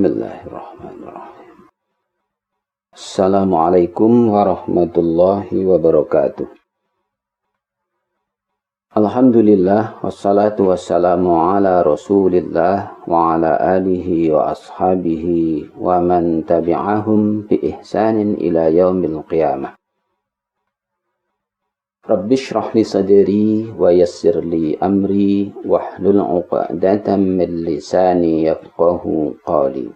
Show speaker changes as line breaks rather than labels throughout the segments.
Bismillahirrahmanirrahim. Assalamualaikum warahmatullahi wabarakatuh. Alhamdulillah wassalatu wassalamu ala Rasulillah wa ala alihi wa ashabihi wa man tabi'ahum bi ihsanin ila yaumil qiyamah. Rabbi shrah li sadri wa yassir li amri wahlul 'uqdatam min lisani yafqahu qawli.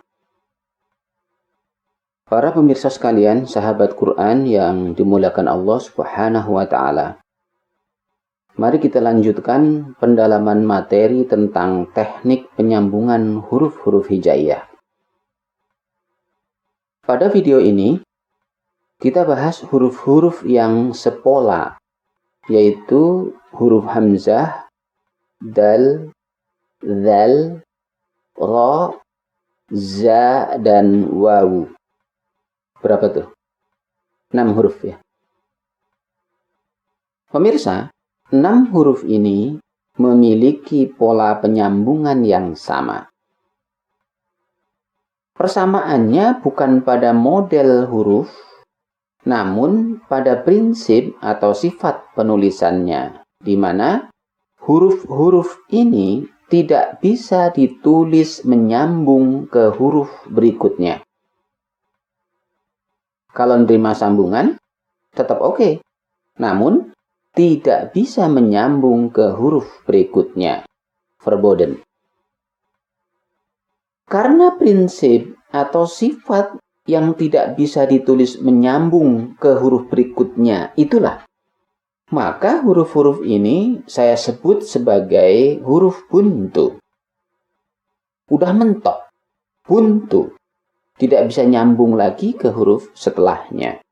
Para pemirsa sekalian, sahabat Quran yang dimuliakan Allah Subhanahu wa taala. Mari kita lanjutkan pendalaman materi tentang teknik penyambungan huruf-huruf hijaiyah. Pada video ini kita bahas huruf-huruf yang sepola, yaitu huruf hamzah, dal, dzal, ra, za, dan wawu. Berapa tuh? 6 huruf ya. Pemirsa, 6 huruf ini memiliki pola penyambungan yang sama. Persamaannya bukan pada model huruf, namun pada prinsip atau sifat penulisannya, di mana huruf-huruf ini tidak bisa ditulis menyambung ke huruf berikutnya. Kalau menerima sambungan, tetap oke. Namun, tidak bisa menyambung ke huruf berikutnya. Verboten. Karena prinsip atau sifat yang tidak bisa ditulis menyambung ke huruf berikutnya itulah, maka huruf-huruf ini saya sebut sebagai huruf buntu. Udah mentok, buntu. Tidak bisa nyambung lagi ke huruf setelahnya.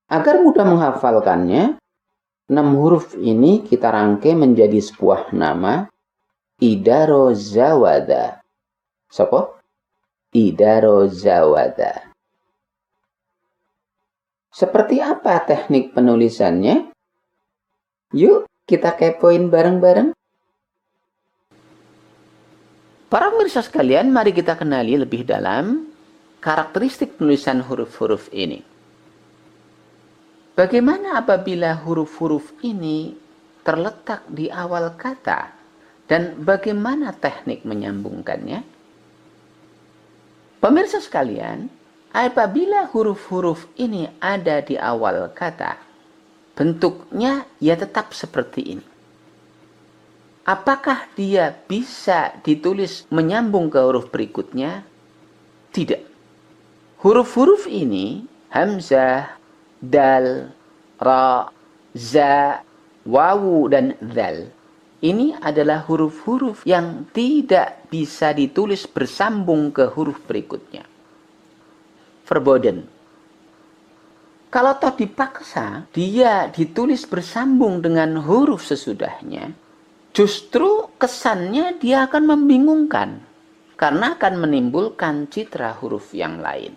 Agar mudah menghafalkannya, 6 huruf ini kita rangkai menjadi sebuah nama, Idarozawada. Sopo? Idarozawada. Seperti apa teknik penulisannya? Yuk kita kepoin bareng-bareng. Para pemirsa sekalian, mari kita kenali lebih dalam karakteristik penulisan huruf-huruf ini. Bagaimana apabila huruf-huruf ini terletak di awal kata dan bagaimana teknik menyambungkannya? Pemirsa sekalian, apabila huruf-huruf ini ada di awal kata, bentuknya ya tetap seperti ini. Apakah dia bisa ditulis menyambung ke huruf berikutnya? Tidak. Huruf-huruf ini, hamzah, dal, ra, za, wawu, dan dzal, ini adalah huruf-huruf yang tidak bisa ditulis bersambung ke huruf berikutnya. Verboten. Kalau toh dipaksa, dia ditulis bersambung dengan huruf sesudahnya, justru kesannya dia akan membingungkan, karena akan menimbulkan citra huruf yang lain.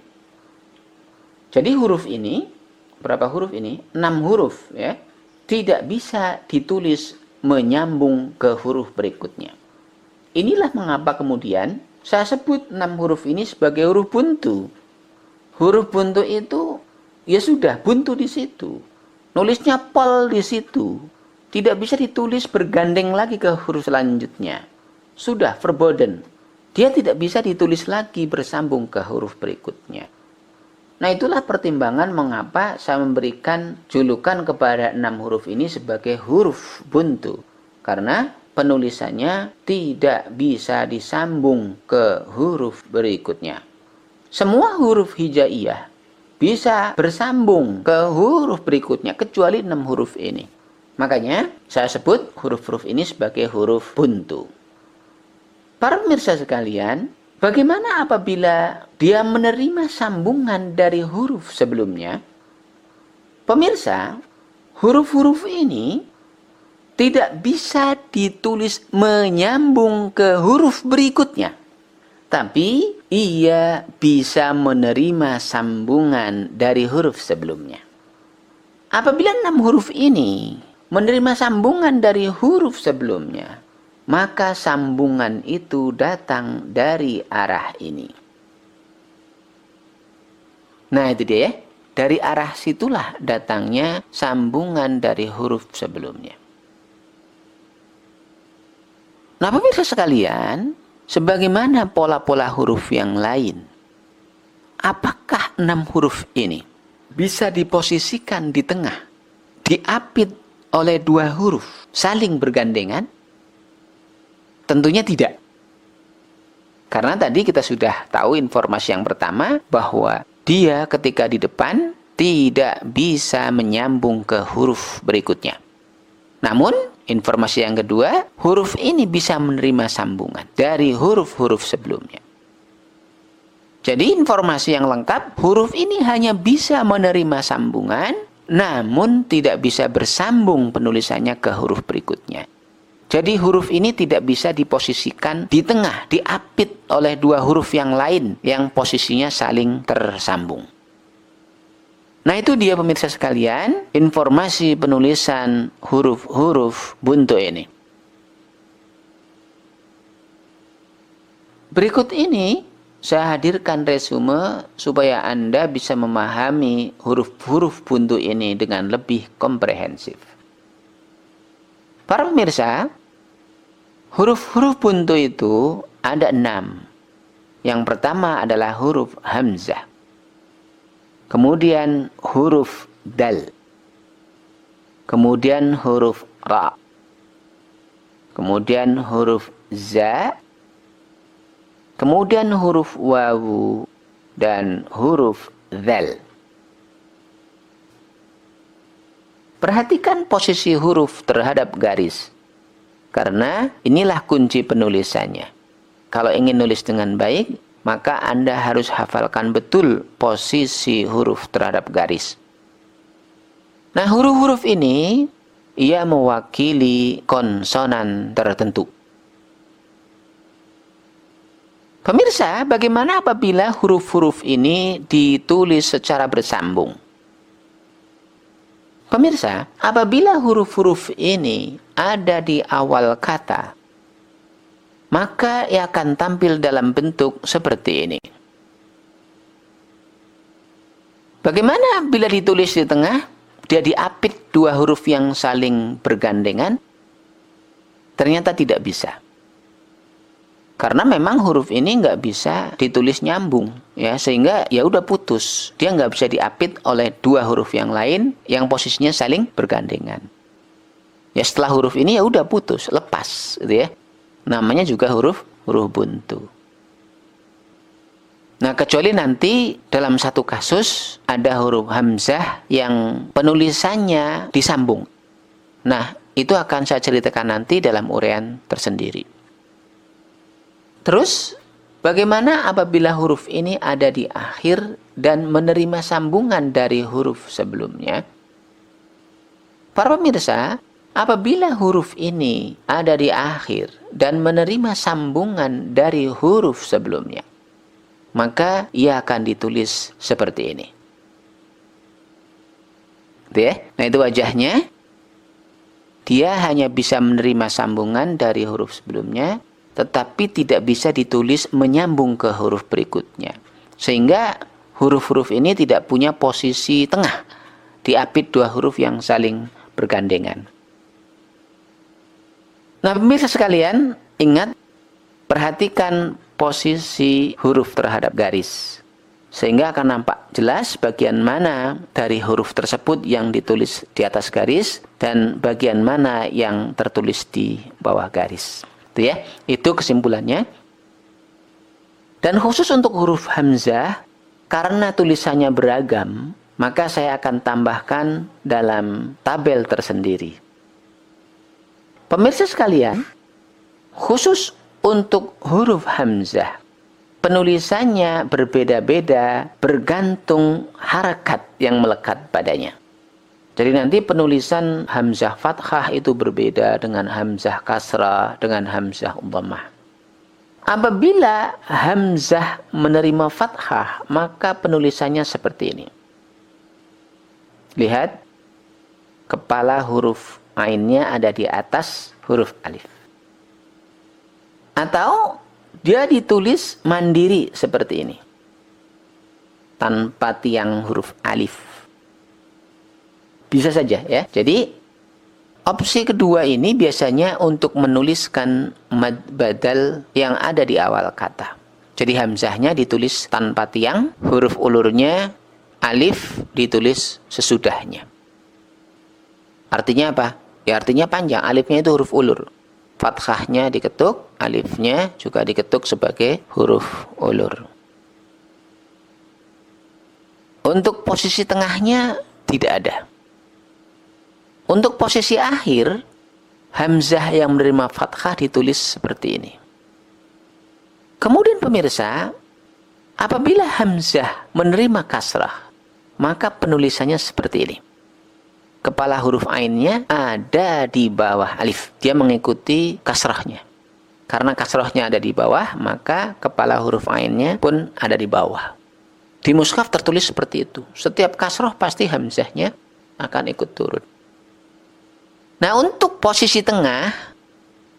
Jadi huruf ini, berapa huruf ini? 6 huruf ya, tidak bisa ditulis menyambung ke huruf berikutnya. Inilah mengapa kemudian saya sebut 6 huruf ini sebagai huruf buntu. Huruf buntu itu ya sudah buntu di situ. Nulisnya pol di situ. Tidak bisa ditulis bergandeng lagi ke huruf selanjutnya. Sudah verboten. Dia tidak bisa ditulis lagi bersambung ke huruf berikutnya. Nah, itulah pertimbangan mengapa saya memberikan julukan kepada 6 huruf ini sebagai huruf buntu. Karena penulisannya tidak bisa disambung ke huruf berikutnya. Semua huruf hijaiyah bisa bersambung ke huruf berikutnya kecuali 6 huruf ini. Makanya saya sebut huruf-huruf ini sebagai huruf buntu. Para pemirsa sekalian, bagaimana apabila dia menerima sambungan dari huruf sebelumnya? Pemirsa, huruf-huruf ini tidak bisa ditulis menyambung ke huruf berikutnya. Tapi ia bisa menerima sambungan dari huruf sebelumnya. Apabila 6 huruf ini menerima sambungan dari huruf sebelumnya, maka sambungan itu datang dari arah ini. Nah, itu dia ya. Dari arah situlah datangnya sambungan dari huruf sebelumnya. Nah, pemirsa sekalian, sebagaimana pola-pola huruf yang lain, apakah 6 huruf ini bisa diposisikan di tengah, diapit oleh 2 huruf saling bergandengan? Tentunya tidak. Karena tadi kita sudah tahu informasi yang pertama bahwa dia ketika di depan tidak bisa menyambung ke huruf berikutnya. Namun, informasi yang kedua, huruf ini bisa menerima sambungan dari huruf-huruf sebelumnya. Jadi informasi yang lengkap, huruf ini hanya bisa menerima sambungan, namun tidak bisa bersambung penulisannya ke huruf berikutnya. Jadi huruf ini tidak bisa diposisikan di tengah, diapit oleh 2 huruf yang lain yang posisinya saling tersambung. Nah, itu dia pemirsa sekalian, informasi penulisan huruf-huruf buntu ini. Berikut ini saya hadirkan resume supaya Anda bisa memahami huruf-huruf buntu ini dengan lebih komprehensif. Para pemirsa, huruf-huruf buntu itu ada 6. Yang pertama adalah huruf hamzah. Kemudian huruf dal. Kemudian huruf ra. Kemudian huruf za. Kemudian huruf wawu dan huruf dzal. Perhatikan posisi huruf terhadap garis. Karena inilah kunci penulisannya. Kalau ingin nulis dengan baik, maka Anda harus hafalkan betul posisi huruf terhadap garis. Nah, huruf-huruf ini, ia mewakili konsonan tertentu. Pemirsa, bagaimana apabila huruf-huruf ini ditulis secara bersambung? Pemirsa, apabila huruf-huruf ini ada di awal kata, maka ia akan tampil dalam bentuk seperti ini. Bagaimana bila ditulis di tengah, dia diapit 2 huruf yang saling bergandengan? Ternyata tidak bisa. Karena memang huruf ini nggak bisa ditulis nyambung, ya, sehingga ya udah putus. Dia nggak bisa diapit oleh 2 huruf yang lain yang posisinya saling bergandengan. Ya, setelah huruf ini ya udah putus, lepas, gitu ya. Namanya juga huruf buntu. Nah, kecuali nanti dalam satu kasus ada huruf hamzah yang penulisannya disambung. Nah, itu akan saya ceritakan nanti dalam uraian tersendiri. Terus, bagaimana apabila huruf ini ada di akhir dan menerima sambungan dari huruf sebelumnya? Para pemirsa, apabila huruf ini ada di akhir dan menerima sambungan dari huruf sebelumnya, maka ia akan ditulis seperti ini. Nah, itu wajahnya. Dia hanya bisa menerima sambungan dari huruf sebelumnya, tetapi tidak bisa ditulis menyambung ke huruf berikutnya. Sehingga huruf-huruf ini tidak punya posisi tengah, diapit 2 huruf yang saling bergandengan. Nah, pemirsa sekalian, ingat, perhatikan posisi huruf terhadap garis. Sehingga akan nampak jelas bagian mana dari huruf tersebut yang ditulis di atas garis dan bagian mana yang tertulis di bawah garis. Itu ya, itu kesimpulannya. Dan khusus untuk huruf hamzah, karena tulisannya beragam, maka saya akan tambahkan dalam tabel tersendiri. Pemirsa sekalian, khusus untuk huruf hamzah, penulisannya berbeda-beda bergantung harakat yang melekat padanya. Jadi nanti penulisan hamzah fathah itu berbeda dengan hamzah kasrah, dengan hamzah dhammah. Apabila hamzah menerima fathah, maka penulisannya seperti ini. Lihat, kepala huruf ainnya ada di atas huruf alif. Atau dia ditulis mandiri seperti ini, tanpa tiang huruf alif. Bisa saja ya. Jadi opsi kedua ini biasanya untuk menuliskan mad badal yang ada di awal kata. Jadi hamzahnya ditulis tanpa tiang, huruf ulurnya alif ditulis sesudahnya. Artinya apa? Ya artinya panjang, alifnya itu huruf ulur. Fathahnya diketuk, alifnya juga diketuk sebagai huruf ulur. Untuk posisi tengahnya tidak ada. Untuk posisi akhir, hamzah yang menerima fathah ditulis seperti ini. Kemudian pemirsa, apabila hamzah menerima kasrah, maka penulisannya seperti ini. Kepala huruf ainnya ada di bawah alif. Dia mengikuti kasrahnya. Karena kasrahnya ada di bawah, maka kepala huruf ainnya pun ada di bawah. Di mushaf tertulis seperti itu. Setiap kasrah pasti hamzahnya akan ikut turun. Nah, untuk posisi tengah,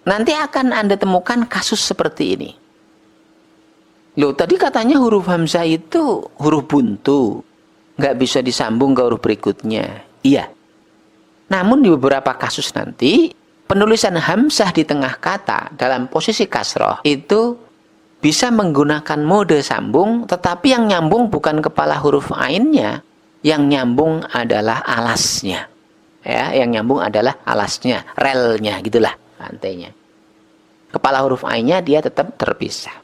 nanti akan Anda temukan kasus seperti ini. Loh, tadi katanya huruf hamzah itu huruf buntu. Nggak bisa disambung ke huruf berikutnya. Iya. Namun di beberapa kasus nanti, penulisan hamzah di tengah kata dalam posisi kasroh itu bisa menggunakan mode sambung, tetapi yang nyambung bukan kepala huruf ainnya, yang nyambung adalah alasnya. Ya, yang nyambung adalah alasnya, relnya gitulah, rantainya. Kepala huruf ainnya dia tetap terpisah.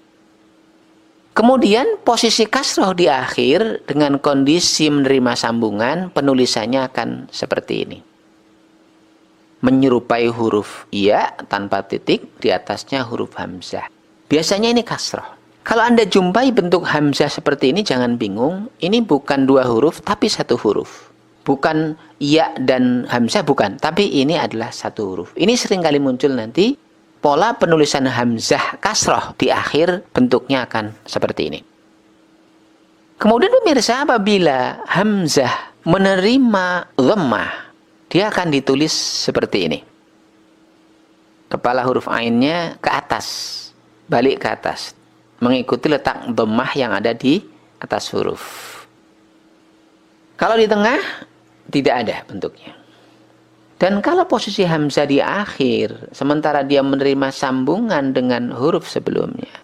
Kemudian posisi kasroh di akhir dengan kondisi menerima sambungan, penulisannya akan seperti ini. Menyerupai huruf ya tanpa titik, di atasnya huruf hamzah. Biasanya ini kasroh. Kalau Anda jumpai bentuk hamzah seperti ini, jangan bingung. Ini bukan dua huruf, tapi satu huruf. Bukan ya dan hamzah, bukan. Tapi ini adalah satu huruf. Ini seringkali muncul nanti. Pola penulisan hamzah kasroh di akhir bentuknya akan seperti ini. Kemudian pemirsa, apabila hamzah menerima dhammah, dia akan ditulis seperti ini. Kepala huruf ainnya ke atas, balik ke atas, mengikuti letak dhammah yang ada di atas huruf. Kalau di tengah, tidak ada bentuknya. Dan kalau posisi hamzah di akhir, sementara dia menerima sambungan dengan huruf sebelumnya,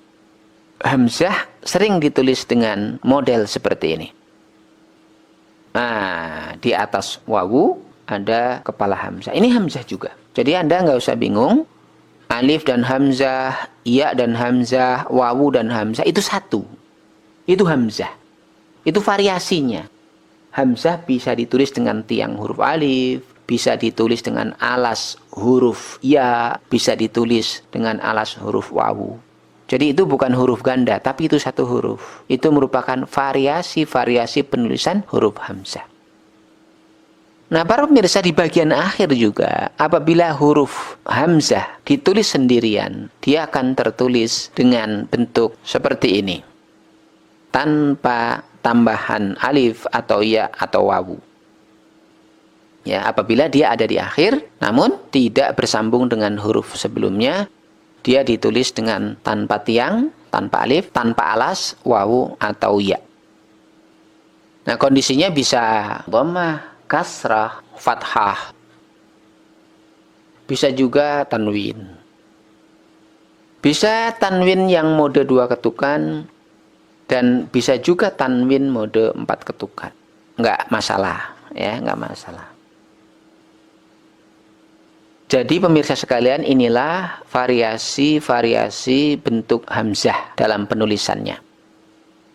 hamzah sering ditulis dengan model seperti ini. Nah, di atas wawu ada kepala hamzah. Ini hamzah juga. Jadi Anda nggak usah bingung. Alif dan hamzah, ya dan hamzah, wawu dan hamzah itu satu. Itu hamzah. Itu variasinya. Hamzah bisa ditulis dengan tiang huruf alif, bisa ditulis dengan alas huruf ya, bisa ditulis dengan alas huruf wawu. Jadi itu bukan huruf ganda, tapi itu satu huruf. Itu merupakan variasi-variasi penulisan huruf hamzah. Nah, para pemirsa, di bagian akhir juga, apabila huruf hamzah ditulis sendirian, dia akan tertulis dengan bentuk seperti ini. Tanpa tambahan alif atau ya atau wawu. Ya, apabila dia ada di akhir, namun tidak bersambung dengan huruf sebelumnya, dia ditulis dengan tanpa tiang, tanpa alif, tanpa alas, wawu atau ya. Nah, kondisinya bisa dhammah, kasrah, fathah. Bisa juga tanwin. Bisa tanwin yang mode 2 ketukan, dan bisa juga tanwin mode 4 ketukan. Nggak masalah, ya, nggak masalah. Jadi pemirsa sekalian, inilah variasi-variasi bentuk hamzah dalam penulisannya.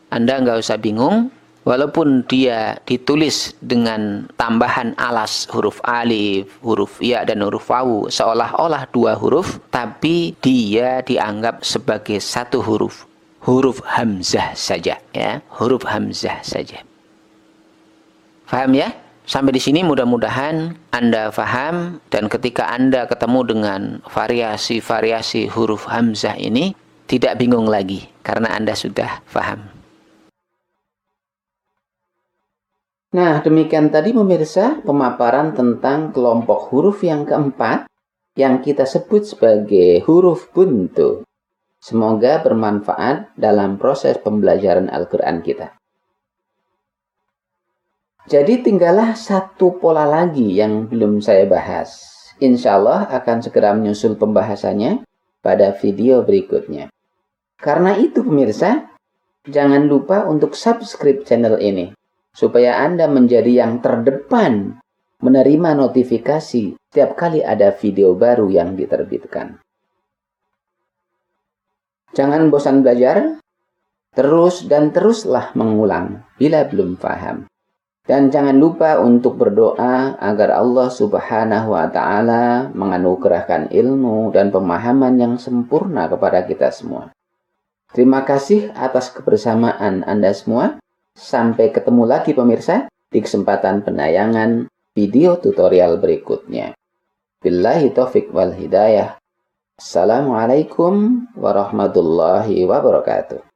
Anda nggak usah bingung, walaupun dia ditulis dengan tambahan alas huruf alif, huruf ya, dan huruf wawu, seolah-olah dua huruf, tapi dia dianggap sebagai satu huruf. Huruf hamzah saja, ya, huruf hamzah saja. Paham ya? Sampai di sini mudah-mudahan Anda paham, dan ketika Anda ketemu dengan variasi-variasi huruf hamzah ini, tidak bingung lagi karena Anda sudah paham. Nah, demikian tadi pemirsa pemaparan tentang kelompok huruf yang keempat yang kita sebut sebagai huruf buntu. Semoga bermanfaat dalam proses pembelajaran Al-Quran kita. Jadi tinggallah satu pola lagi yang belum saya bahas. Insya Allah akan segera menyusul pembahasannya pada video berikutnya. Karena itu pemirsa, jangan lupa untuk subscribe channel ini, supaya Anda menjadi yang terdepan menerima notifikasi setiap kali ada video baru yang diterbitkan. Jangan bosan belajar, terus dan teruslah mengulang bila belum paham. Dan jangan lupa untuk berdoa agar Allah Subhanahu wa Ta'ala menganugerahkan ilmu dan pemahaman yang sempurna kepada kita semua. Terima kasih atas kebersamaan Anda semua. Sampai ketemu lagi pemirsa di kesempatan penayangan video tutorial berikutnya. Billahi taufiq wal hidayah. Assalamualaikum warahmatullahi wabarakatuh.